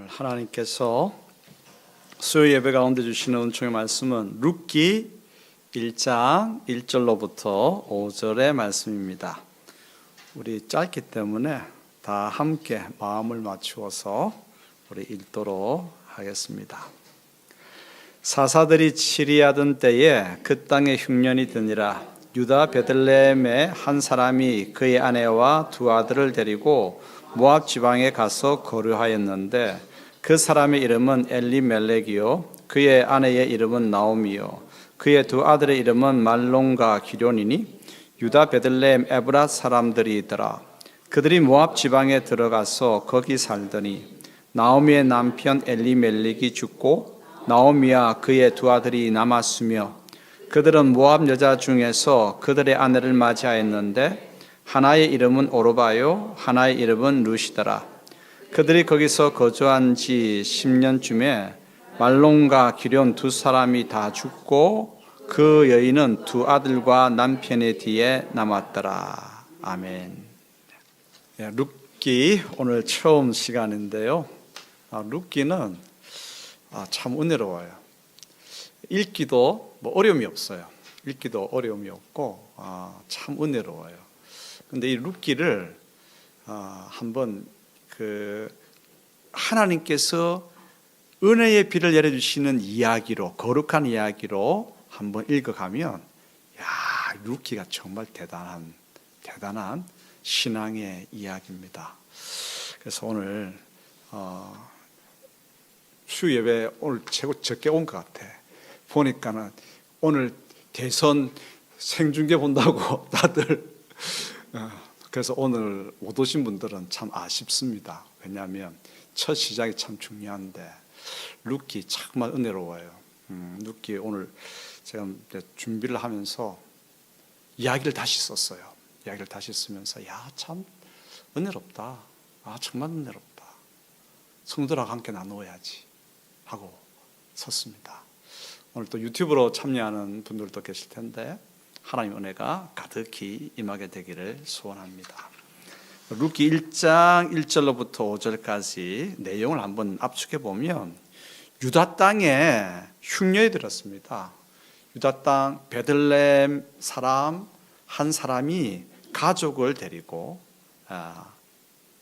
오늘 하나님께서 수요 예배 가운데 주시는 은총의 말씀은 룻기 1장 1절로부터 5절의 말씀입니다. 우리 짧기 때문에 다 함께 마음을 맞추어서 우리 읽도록 하겠습니다. 사사들이 치리하던 때에 그 땅에 흉년이 드니라. 유다 베들레헴의 한 사람이 그의 아내와 두 아들을 데리고 모압 지방에 가서 거류하였는데 그 사람의 이름은 엘리멜렉이요 그의 아내의 이름은 나오미요 그의 두 아들의 이름은 말론과 기럐이니 유다 베들레헴 에브랏 사람들이더라. 그들이 모압 지방에 들어가서 거기 살더니 나오미의 남편 엘리멜렉이 죽고 나오미와 그의 두 아들이 남았으며 그들은 모압 여자 중에서 그들의 아내를 맞이하였는데 하나의 이름은 오르바요 하나의 이름은 룻이더라. 그들이 거기서 거주한 지 10년쯤에 말론과 기럐 두 사람이 다 죽고 그 여인은 두 아들과 남편의 뒤에 남았더라. 아멘. 룻기 오늘 처음 시간인데요. 룻기는 참 은혜로워요. 읽기도 어려움이 없어요. 읽기도 어려움이 없고 참 은혜로워요. 근데 이 룻기를 한번 하나님께서 은혜의 비를 내려주시는 이야기로, 거룩한 이야기로 한번 읽어가면 룻기가 정말 대단한 신앙의 이야기입니다. 그래서 오늘 수 예배 오늘 최고 적게 온 것 같아. 보니까는 오늘 대선 생중계 본다고 다들 그래서 오늘 못 오신 분들은 참 아쉽습니다. 왜냐하면 첫 시작이 참 중요한데 룻기 정말 은혜로워요. 룻기 오늘 제가 준비를 하면서 이야기를 다시 썼어요. 이야기를 다시 쓰면서 참 은혜롭다. 정말 은혜롭다. 성도랑 함께 나누어야지 하고 썼습니다. 오늘 또 유튜브로 참여하는 분들도 계실 텐데 하나님의 은혜가 가득히 임하게 되기를 소원합니다. 룻기 1장 1절로부터 5절까지 내용을 한번 압축해 보면 유다 땅에 흉년이 들었습니다. 유다 땅 베들레헴 사람 한 사람이 가족을 데리고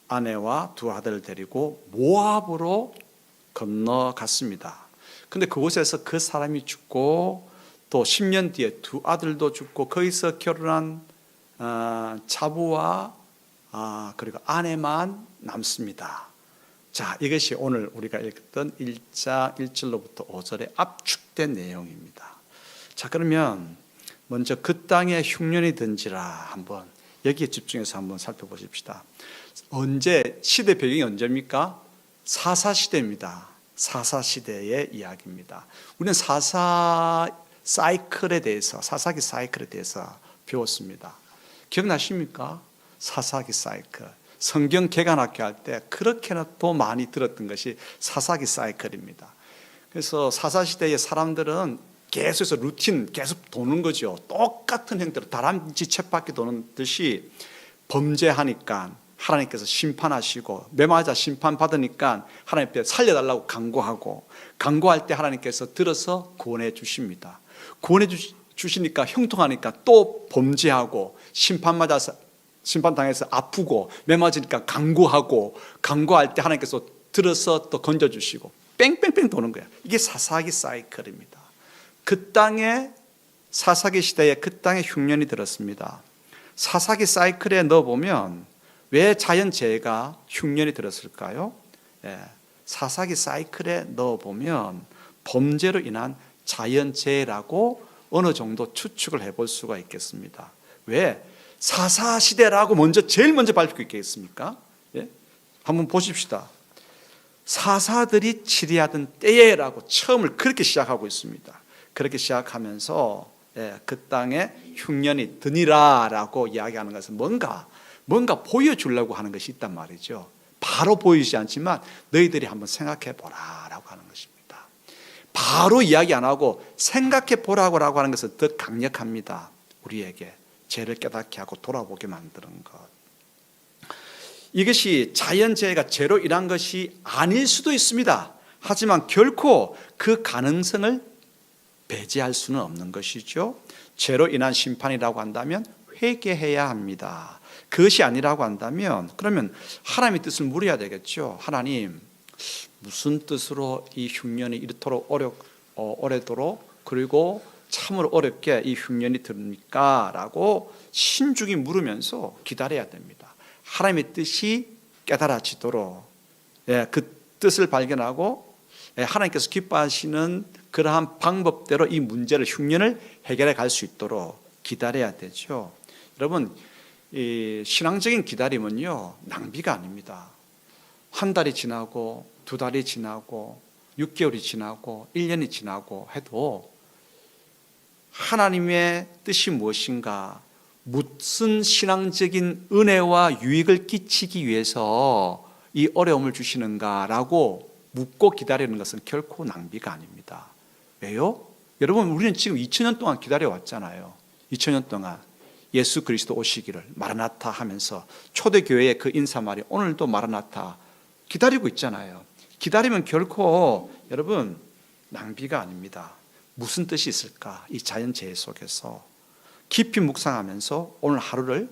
아내와 두 아들을 데리고 모압으로 건너갔습니다. 근데 그곳에서 그 사람이 죽고 또 10년 뒤에 두 아들도 죽고 거기서 결혼한 자부와 그리고 아내만 남습니다. 자, 이것이 오늘 우리가 읽었던 1장 1절로부터 5절에 압축된 내용입니다. 자, 그러면 먼저 그 땅에 흉년이 든지라 한번 여기에 집중해서 한번 살펴보십시다. 시대 배경이 언제입니까? 사사시대입니다. 사사시대의 이야기입니다. 우리는 사사기 사이클에 대해서 배웠습니다. 기억나십니까? 사사기 사이클. 성경 개관학교 할 때 그렇게나 또 많이 들었던 것이 사사기 사이클입니다. 그래서 사사시대의 사람들은 계속해서 루틴 계속 도는 거죠. 똑같은 형태로 다람쥐 쳇바퀴 도는 듯이 범죄하니까 하나님께서 심판하시고 매맞아 심판받으니까 하나님 앞에 살려달라고 간구할 때 하나님께서 들어서 구원해 주십니다. 구원해 주시니까 형통하니까 또 범죄하고 심판당해서 아프고 매맞으니까 간구할 때 하나님께서 들어서 또 건져주시고 뺑뺑뺑 도는 거예요. 이게 사사기 사이클입니다. 그 땅에 사사기 시대에 그 땅에 흉년이 들었습니다. 사사기 사이클에 넣어보면 왜 자연재해가 흉년이 들었을까요? 사사기 사이클에 넣어보면 범죄로 인한 자연재해라고 어느 정도 추측을 해볼 수가 있겠습니다. 왜? 사사시대라고 제일 먼저 밝히고 있겠습니까? 한번 보십시다. 사사들이 치리하던 때에라고 처음을 그렇게 시작하고 있습니다. 그렇게 시작하면서 그 땅에 흉년이 드니라라고 이야기하는 것은 뭔가 보여주려고 하는 것이 있단 말이죠. 바로 보이지 않지만 너희들이 한번 생각해 보라라고 하는 것입니다. 바로 이야기 안 하고 생각해 보라고 하는 것은 더 강력합니다. 우리에게 죄를 깨닫게 하고 돌아보게 만드는 것. 이것이 자연재해가 죄로 인한 것이 아닐 수도 있습니다. 하지만 결코 그 가능성을 배제할 수는 없는 것이죠. 죄로 인한 심판이라고 한다면 회개해야 합니다. 그것이 아니라고 한다면 그러면 하나님의 뜻을 물어야 되겠죠. 하나님, 무슨 뜻으로 이 흉년이 이렇도록 오래도록 그리고 참으로 어렵게 이 흉년이 듭니까? 라고 신중히 물으면서 기다려야 됩니다. 하나님의 뜻이 깨달아지도록, 그 뜻을 발견하고 하나님께서 기뻐하시는 그러한 방법대로 이 문제를, 흉년을 해결해 갈 수 있도록 기다려야 되죠. 여러분, 이 신앙적인 기다림은요, 낭비가 아닙니다. 한 달이 지나고 2달이 지나고 6개월이 지나고 1년이 지나고 해도 하나님의 뜻이 무엇인가, 무슨 신앙적인 은혜와 유익을 끼치기 위해서 이 어려움을 주시는가라고 묻고 기다리는 것은 결코 낭비가 아닙니다. 왜요? 여러분, 우리는 지금 2000년 동안 기다려왔잖아요. 2000년 동안 예수 그리스도 오시기를 마라나타 하면서 초대교회의 그 인사말이 오늘도 마라나타 기다리고 있잖아요. 기다리면 결코 여러분 낭비가 아닙니다. 무슨 뜻이 있을까? 이 자연재해 속에서 깊이 묵상하면서 오늘 하루를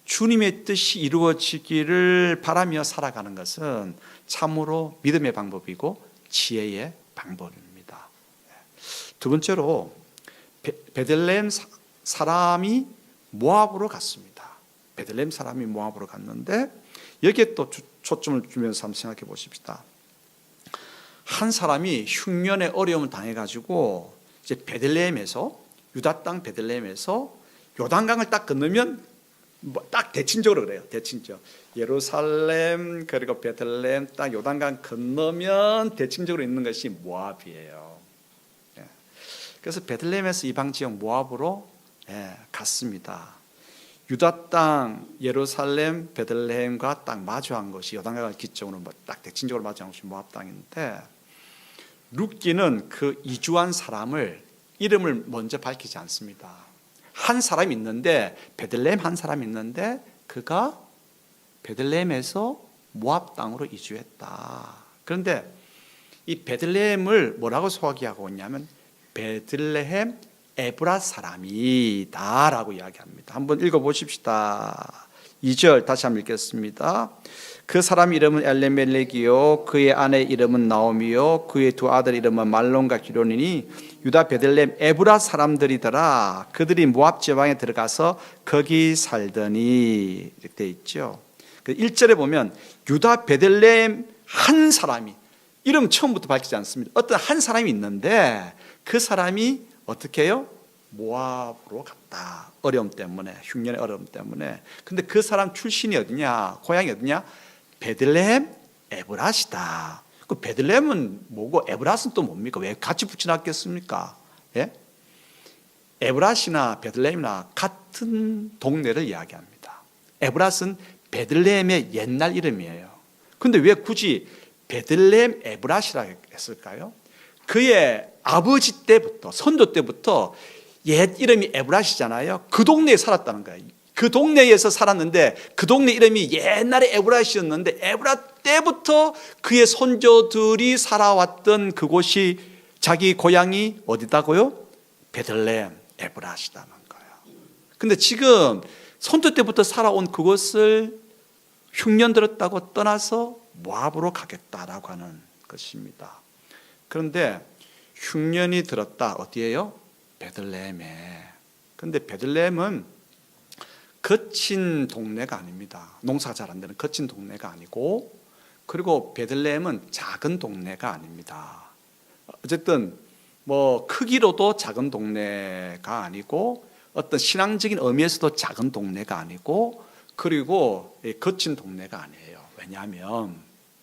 주님의 뜻이 이루어지기를 바라며 살아가는 것은 참으로 믿음의 방법이고 지혜의 방법입니다. 두 번째로 베들레헴 사람이 모압으로 갔습니다. 베들레헴 사람이 모압으로 갔는데 여기에 또 초점을 주면서 한번 생각해 보십시다. 한 사람이 흉년의 어려움을 당해가지고 이제 베들레헴에서, 유다 땅 베들레헴에서 요단강을 딱 건너면 딱 대칭적으로 그래요. 대칭적. 예루살렘 그리고 베들레헴 딱 요단강 건너면 대칭적으로 있는 것이 모압이에요. 그래서 베들레헴에서 이방 지역 모압으로 갔습니다. 유다 땅 예루살렘 베들레헴과 딱 마주한 것이 요단강을 기점으로 딱 대칭적으로 마주한 것이 모압 땅인데, 룻기는 그 이주한 사람을 이름을 먼저 밝히지 않습니다. 한 사람이 있는데, 베들레헴 한 사람이 있는데 그가 베들레헴에서 모압 땅으로 이주했다. 그런데 이 베들레헴을 뭐라고 소개하고 있냐면 베들레헴 에브라 사람이다 라고 이야기합니다. 한번 읽어보십시다. 2절 다시 한번 읽겠습니다. 그 사람 이름은 엘레멜렉이요 그의 아내 이름은 나오미요 그의 두 아들 이름은 말론과 기론이니 유다 베들레헴 에브라 사람들이더라. 그들이 모압 지방에 들어가서 거기 살더니, 이렇게 되어 있죠. 1절에 보면 유다 베들레헴 한 사람이, 이름 처음부터 밝히지 않습니다. 어떤 한 사람이 있는데 그 사람이 어떻게 해요? 모압으로 갔다. 어려움 때문에, 흉년의 어려움 때문에. 근데 그 사람 출신이 어디냐, 고향이 어디냐? 베들레헴 에브라시다. 그 베들레헴은 뭐고 에브라스는 또 뭡니까? 왜 같이 붙여놨겠습니까? 예? 에브라시나 베들레헴이나 같은 동네를 이야기합니다. 에브라스는 베들레헴의 옛날 이름이에요. 근데 왜 굳이 베들레헴 에브라시라고 했을까요? 그의 아버지 때부터, 선조 때부터 옛 이름이 에브라시잖아요. 그 동네에 살았다는 거예요. 그 동네에서 살았는데 그 동네 이름이 옛날에 에브라시였는데 에브라 때부터 그의 선조들이 살아왔던 그곳이, 자기 고향이 어디다고요? 베들레헴 에브라시다는 거예요. 근데 지금 선조 때부터 살아온 그곳을 흉년 들었다고 떠나서 모압으로 가겠다라고 하는 것입니다. 그런데 흉년이 들었다. 어디예요? 베들레헴에. 그런데 베들레헴은 거친 동네가 아닙니다. 농사가 잘 안 되는 거친 동네가 아니고, 그리고 베들레헴은 작은 동네가 아닙니다. 어쨌든 뭐 크기로도 작은 동네가 아니고, 어떤 신앙적인 의미에서도 작은 동네가 아니고, 그리고 거친 동네가 아니에요. 왜냐하면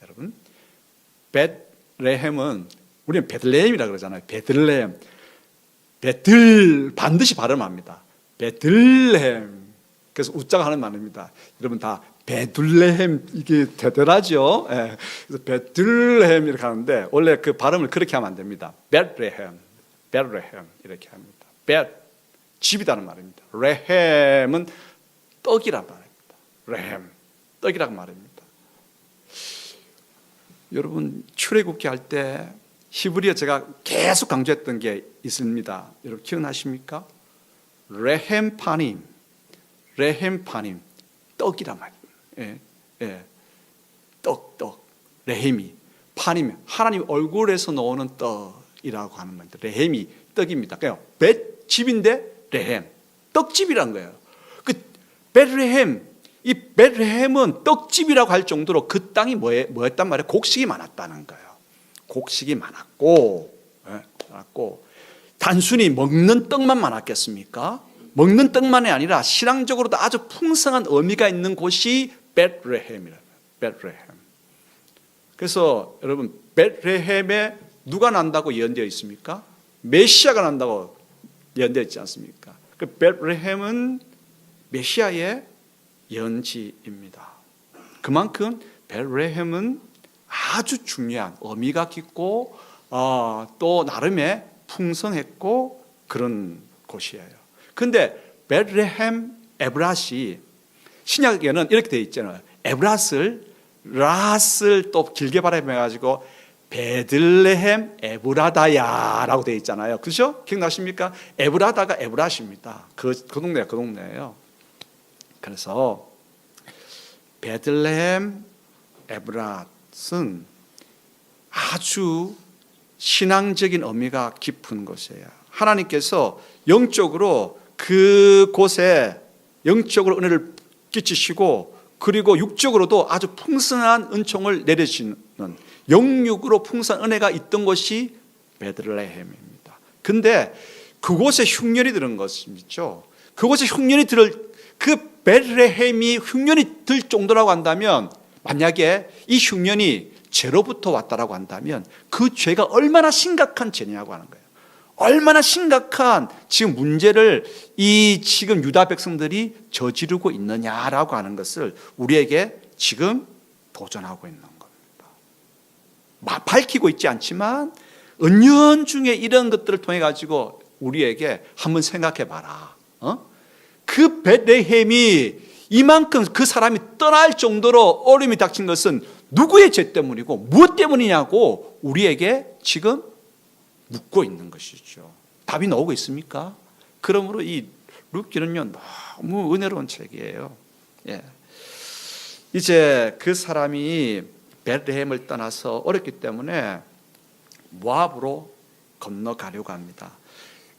여러분, 베들레헴은, 우리는 베들레헴이라고 그러잖아요. 베들레헴. 베들 반드시 발음합니다. 베들레헴. 그래서 우자가 하는 말입니다. 여러분 다 베들레헴, 이게 대단하죠. 예. 그래서 베들레헴 이렇게 하는데 원래 그 발음을 그렇게 하면 안 됩니다. 베들레헴, 베들레헴 이렇게 합니다. 베 집이라는 말입니다. 레헴은 떡이란 말입니다. 레헴 떡이란 말입니다. 여러분 출애굽기 할 때 히브리어 제가 계속 강조했던 게 있습니다. 여러분 기억나십니까? 레헴파님, 레헴파님, 떡이란 말이에요. 떡, 레헴이, 파님, 하나님 얼굴에서 나오는 떡이라고 하는 겁니다. 레헴이 떡입니다. 그냥 집인데 레헴, 떡집이란 거예요. 그 베들레헴, 이 베들레헴은 떡집이라고 할 정도로 그 땅이 뭐였단 말이에요? 곡식이 많았다는 거예요. 곡식이 많았고, 단순히 먹는 떡만 많았겠습니까? 먹는 떡만이 아니라 신앙적으로도 아주 풍성한 의미가 있는 곳이 베들레헴이라는 거예요. 베들레헴. 그래서 여러분 베들레헴에 누가 난다고 예언되어 있습니까? 메시아가 난다고 예언되어 있지 않습니까? 그 베들레헴은 메시아의 예언지입니다. 그만큼 베들레헴은 아주 중요한 의미가 깊고 또 나름의 풍성했고 그런 곳이에요. 그런데 베들레헴 에브라시 신약에는 이렇게 되어 있잖아요. 라스를 또 길게 발음해가지고 베들레헴 에브라다야라고 되어 있잖아요. 그렇죠? 기억나십니까? 에브라다가 에브라시입니다. 그 동네가 그 동네예요. 그래서 베들레헴 에브랏은 아주 신앙적인 의미가 깊은 곳이에요. 하나님께서 영적으로 그곳에 영적으로 은혜를 끼치시고 그리고 육적으로도 아주 풍성한 은총을 내리시는 영육으로 풍성한 은혜가 있던 곳이 베들레헴입니다. 근데 그곳에 흉년이 들은 것이죠. 그곳에 흉년이 그 베들레헴이 흉년이 들 정도라고 한다면 만약에 이 흉년이 죄로부터 왔다라고 한다면 그 죄가 얼마나 심각한 죄냐고 하는 거예요. 얼마나 심각한 지금 문제를 이 지금 유다 백성들이 저지르고 있느냐라고 하는 것을 우리에게 지금 도전하고 있는 겁니다. 밝히고 있지 않지만 은연중에 이런 것들을 통해 가지고 우리에게 한번 생각해 봐라. 그 베들레헴이 이만큼 그 사람이 떠날 정도로 어려움이 닥친 것은 누구의 죄 때문이고 무엇 때문이냐고 우리에게 지금 묻고 있는 것이죠. 답이 나오고 있습니까? 그러므로 이 룻기는요 너무 은혜로운 책이에요. 이제 그 사람이 베들레헴을 떠나서 어렵기 때문에 모압으로 건너가려고 합니다.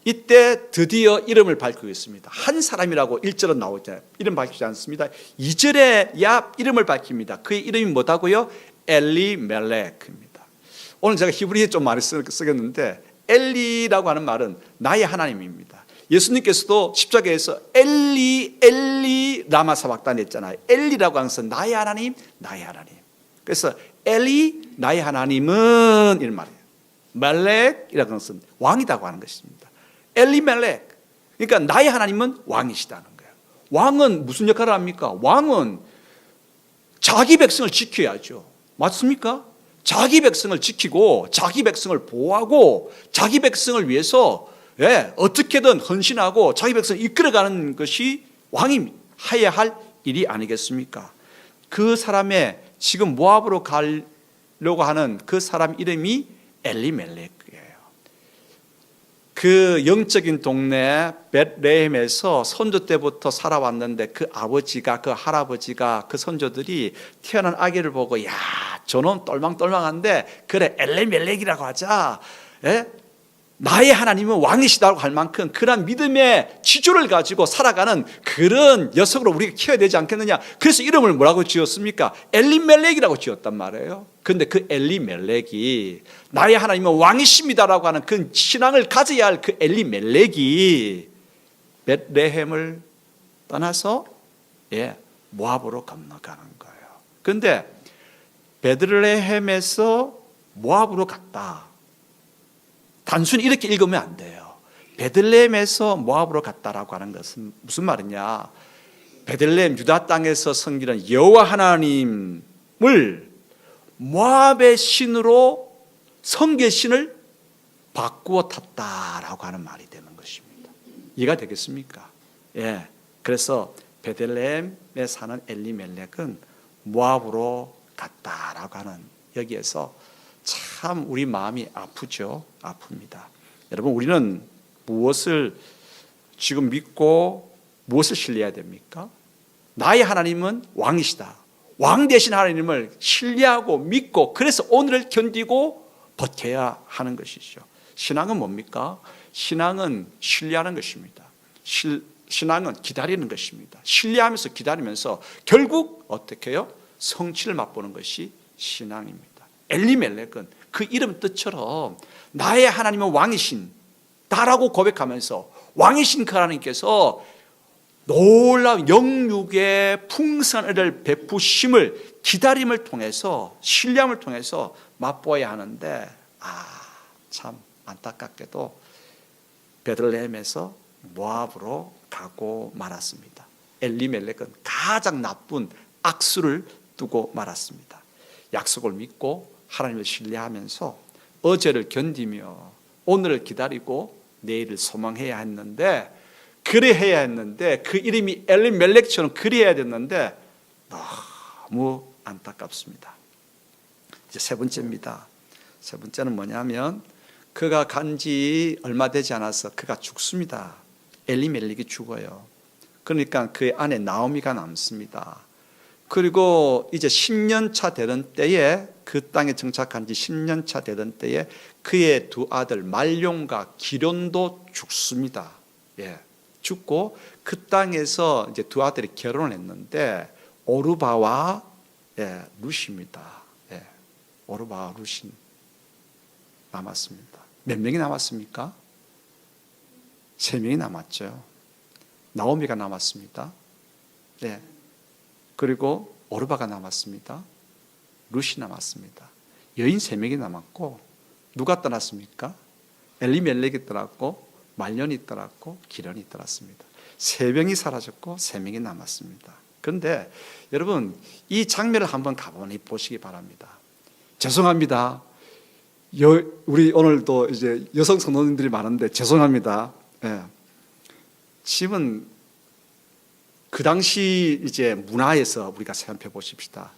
이때 드디어 이름을 밝히고 있습니다. 한 사람이라고 1절은 나오잖아요. 이름 밝히지 않습니다. 2절에 이름을 밝힙니다. 그의 이름이 뭐다고요? 엘리멜렉입니다. 오늘 제가 히브리에 좀 많이 쓰겠는데 엘리라고 하는 말은 나의 하나님입니다. 예수님께서도 십자가에서 엘리 라마 사박다니 했잖아요. 엘리라고 하면서 나의 하나님, 나의 하나님. 그래서 엘리 나의 하나님은 이런 말이에요. 멜렉이라고 하는 것은 왕이라고 하는 것입니다. 엘리멜렉. 그러니까 나의 하나님은 왕이시다는 거예요. 왕은 무슨 역할을 합니까? 왕은 자기 백성을 지켜야죠. 맞습니까? 자기 백성을 지키고 자기 백성을 보호하고 자기 백성을 위해서 어떻게든 헌신하고 자기 백성을 이끌어가는 것이 왕이 해야 할 일이 아니겠습니까? 그 사람의 지금 모압으로 가려고 하는 그 사람 이름이 엘리멜렉이에요. 그 영적인 동네 베들레헴에서 선조 때부터 살아왔는데 그 아버지가 그 할아버지가 그 선조들이 태어난 아기를 보고 야 저놈 똘망똘망한데 그래 엘리멜렉이라고 하자. 나의 하나님은 왕이시다고 할 만큼 그런 믿음의 지조를 가지고 살아가는 그런 녀석으로 우리가 키워야 되지 않겠느냐. 그래서 이름을 뭐라고 지었습니까? 엘리멜렉이라고 지었단 말이에요. 그런데 그 엘리멜렉이 나의 하나님은 왕이십니다라고 하는 그 신앙을 가져야 할 그 엘리멜렉이 베들레헴을 떠나서 모압으로 건너가는 거예요. 그런데 베들레헴에서 모압으로 갔다. 단순히 이렇게 읽으면 안 돼요. 베들레헴에서 모압으로 갔다라고 하는 것은 무슨 말이냐? 베들레헴 유다 땅에서 섬기는 여호와 하나님을 모압의 신으로 성계 신을 바꾸어 탔다라고 하는 말이 되는 것입니다. 이해가 되겠습니까? 그래서 베들레헴에 사는 엘리멜렉은 모압으로 갔다라고 하는 여기에서 참 우리 마음이 아프죠. 아픕니다. 여러분, 우리는 무엇을 지금 믿고 무엇을 신뢰해야 됩니까? 나의 하나님은 왕이시다. 왕 되신 하나님을 신뢰하고 믿고, 그래서 오늘을 견디고 버텨야 하는 것이죠. 신앙은 뭡니까? 신앙은 신뢰하는 것입니다. 신앙은 기다리는 것입니다. 신뢰하면서 기다리면서 결국 어떻게 해요? 성취를 맛보는 것이 신앙입니다. 엘리멜렉은 그 이름 뜻처럼 나의 하나님은 왕이신 다라고 고백하면서 왕이신 그 하나님께서 놀라운 영육의 풍성을 베푸심을 기다림을 통해서, 신뢰함을 통해서 맛보아야 하는데, 참 안타깝게도 베들레헴에서 모압으로 가고 말았습니다. 엘리멜렉은 가장 나쁜 악수를 두고 말았습니다. 약속을 믿고 하나님을 신뢰하면서 어제를 견디며 오늘을 기다리고 내일을 소망해야 했는데, 그래야 했는데, 그 이름이 엘리멜렉처럼 그래야 됐는데 너무 안타깝습니다. 이제 세 번째입니다. 세 번째는 뭐냐면, 그가 간지 얼마 되지 않아서 그가 죽습니다. 엘리멜렉이 죽어요. 그러니까 그 안에 나오미가 남습니다. 그리고 이제 10년 차 되던 때에, 그 땅에 정착한 지 10년 차 되던 때에 그의 두 아들 말룡과 기련도 죽습니다. 죽고 그 땅에서 이제 두 아들이 결혼을 했는데 오르바와 룻입니다. 오르바와 룻이 남았습니다. 몇 명이 남았습니까? 3명이 남았죠. 나오미가 남았습니다. 그리고 오르바가 남았습니다. 룻이 남았습니다. 여인 3명이 남았고, 누가 떠났습니까? 엘리멜렉이 떠났고, 말년이 떠났고, 기련이 떠났습니다. 3명이 사라졌고 3명이 남았습니다. 그런데 여러분, 이 장면을 한번 가만히 보시기 바랍니다. 죄송합니다. 우리 오늘도 이제 여성 성도님들이 많은데 죄송합니다. 지금 그 당시 이제 문화에서 우리가 생각해 보십시다.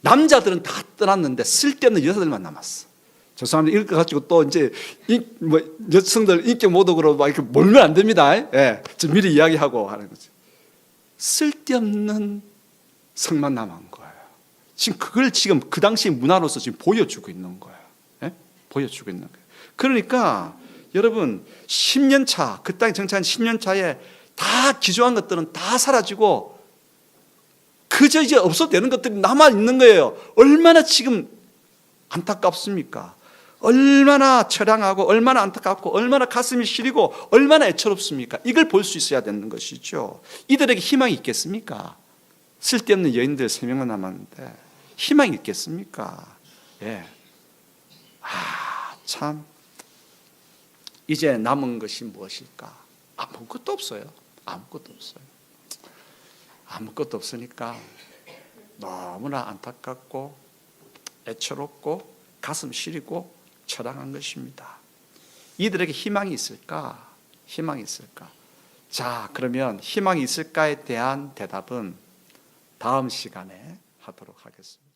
남자들은 다 떠났는데 쓸데없는 여자들만 남았어. 죄송합니다. 이걸 가지고 또 이제 여성들 인격 모독으로 막 이렇게 몰면 안 됩니다. 좀 미리 이야기하고 하는 거죠. 쓸데없는 성만 남은 거예요. 지금 그걸 지금 그 당시 문화로서 지금 보여주고 있는 거예요. 보여주고 있는 거예요. 그러니까 여러분, 10년 차, 그 땅에 정착한 10년 차에 다 기조한 것들은 다 사라지고 그저 이제 없어도 되는 것들이 남아 있는 거예요. 얼마나 지금 안타깝습니까? 얼마나 처량하고 얼마나 안타깝고 얼마나 가슴이 시리고 얼마나 애처롭습니까? 이걸 볼 수 있어야 되는 것이죠. 이들에게 희망이 있겠습니까? 쓸데없는 여인들 3명만 남았는데 희망이 있겠습니까? 참, 이제 남은 것이 무엇일까? 아무것도 없어요. 아무것도 없어요. 아무것도 없으니까 너무나 안타깝고 애처롭고 가슴 시리고 처량한 것입니다. 이들에게 희망이 있을까? 희망이 있을까? 자, 그러면 희망이 있을까에 대한 대답은 다음 시간에 하도록 하겠습니다.